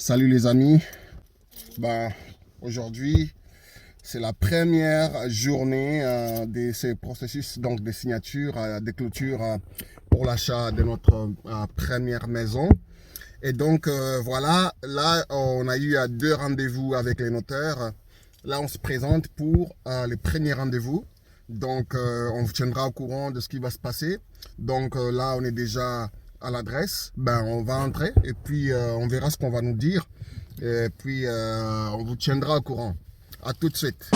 Salut les amis, aujourd'hui c'est la première journée de ces processus donc de signature, de clôture pour l'achat de notre première maison. Et donc voilà, là on a eu deux rendez-vous avec les notaires. Là on se présente pour le premier rendez-vous. Donc on vous tiendra au courant de ce qui va se passer. Donc là on est déjà à l'adresse, on va entrer et puis on verra ce qu'on va nous dire et puis on vous tiendra au courant. À tout de suite.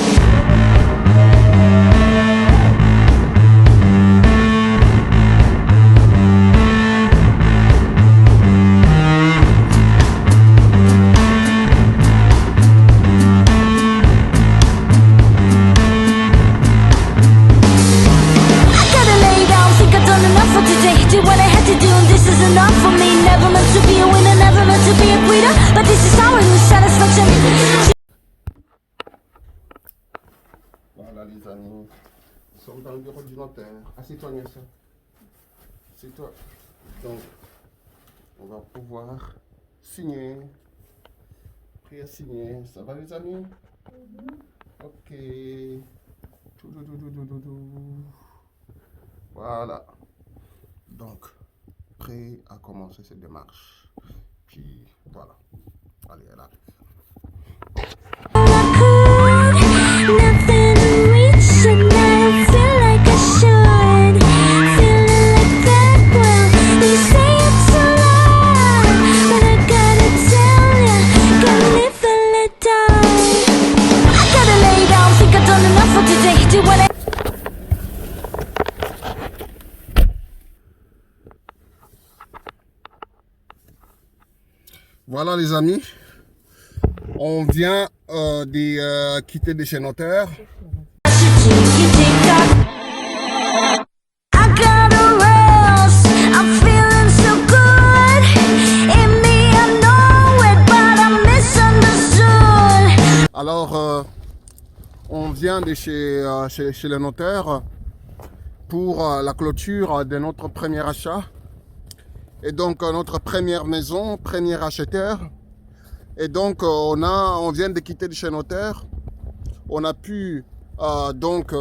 Voilà les amis, nous sommes dans le bureau du notaire. Assieds-toi Nielsen. Assieds-toi. Donc, on va pouvoir signer. Prêt à signer. Ça va les amis? Ok. Voilà. Donc, prêt à commencer cette démarche. Puis, voilà. Allez, elle arrive. Voilà les amis, on vient de quitter de chez notaire. Alors on vient de chez le notaire pour la clôture de notre premier achat. Et donc notre première maison, premier acheteur. Et donc on vient de quitter de chez notaire. On a pu donc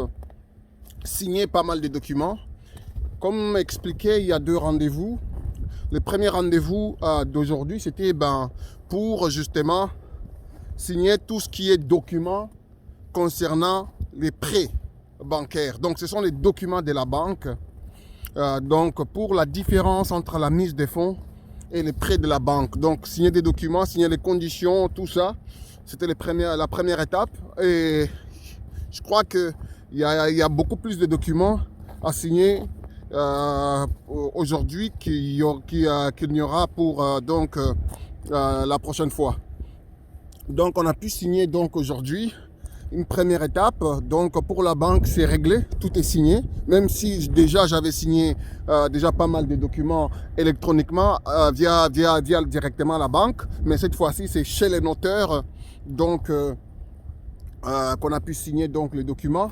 signer pas mal de documents. Comme expliqué, il y a deux rendez-vous. Le premier rendez-vous d'aujourd'hui, c'était pour justement signer tout ce qui est documents concernant les prêts bancaires. Donc ce sont les documents de la banque. Donc pour la différence entre la mise de fonds et les prêts de la banque. Donc signer des documents, signer les conditions, tout ça, c'était la première étape. Et je crois qu'il y a beaucoup plus de documents à signer aujourd'hui qu'il n'y aura pour la prochaine fois. Donc on a pu signer donc aujourd'hui une première étape. Donc pour la banque c'est réglé, tout est signé, même si déjà j'avais signé déjà pas mal de documents électroniquement via directement la banque, mais cette fois-ci c'est chez les notaires donc qu'on a pu signer donc les documents.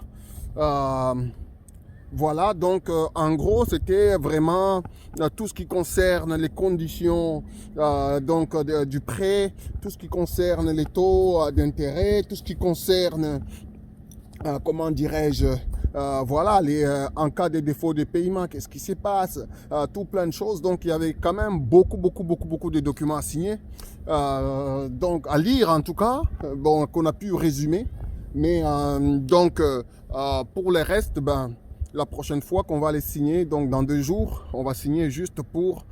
Voilà, donc en gros c'était vraiment tout ce qui concerne les conditions du prêt, tout ce qui concerne les taux d'intérêt, tout ce qui concerne, comment dirais-je, voilà, en cas de défaut de paiement, qu'est-ce qui se passe, tout plein de choses. Donc il y avait quand même beaucoup de documents à signer, donc à lire en tout cas, qu'on a pu résumer. Mais pour le reste, la prochaine fois qu'on va les signer, donc dans 2 jours, on va signer juste pour,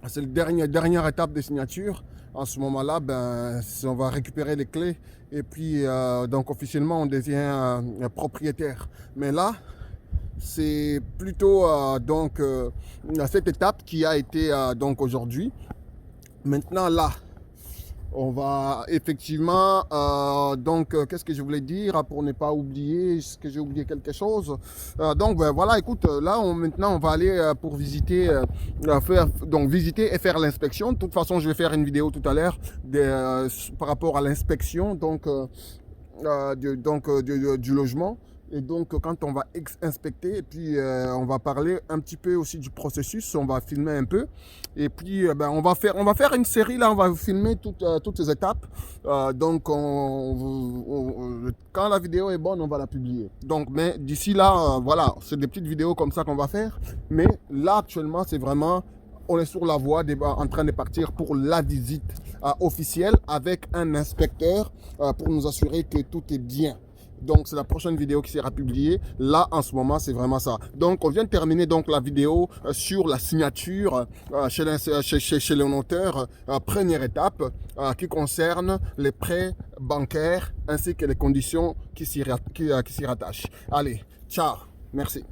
c'est la dernière étape de signature. En ce moment-là, on va récupérer les clés et puis donc officiellement on devient propriétaire. Mais là, c'est plutôt cette étape qui a été donc aujourd'hui. Maintenant là, on va effectivement, qu'est-ce que je voulais dire pour ne pas oublier, est-ce que j'ai oublié quelque chose? Voilà, écoute, là maintenant on va aller pour visiter, visiter et faire l'inspection. De toute façon, je vais faire une vidéo tout à l'heure par rapport à l'inspection du logement. Et donc, quand on va inspecter, et puis on va parler un petit peu aussi du processus, on va filmer un peu. Et puis, ben, on va faire une série, là, on va filmer toutes les étapes. Donc, quand la vidéo est bonne, on va la publier. Donc, mais d'ici là, voilà, c'est des petites vidéos comme ça qu'on va faire. Mais là, actuellement, c'est vraiment, on est sur la voie, en train de partir pour la visite officielle avec un inspecteur pour nous assurer que tout est bien. Donc, c'est la prochaine vidéo qui sera publiée. Là, en ce moment, c'est vraiment ça. Donc, on vient de terminer donc la vidéo sur la signature chez le notaire. Première étape qui concerne les prêts bancaires ainsi que les conditions qui s'y rattachent. Allez, ciao. Merci.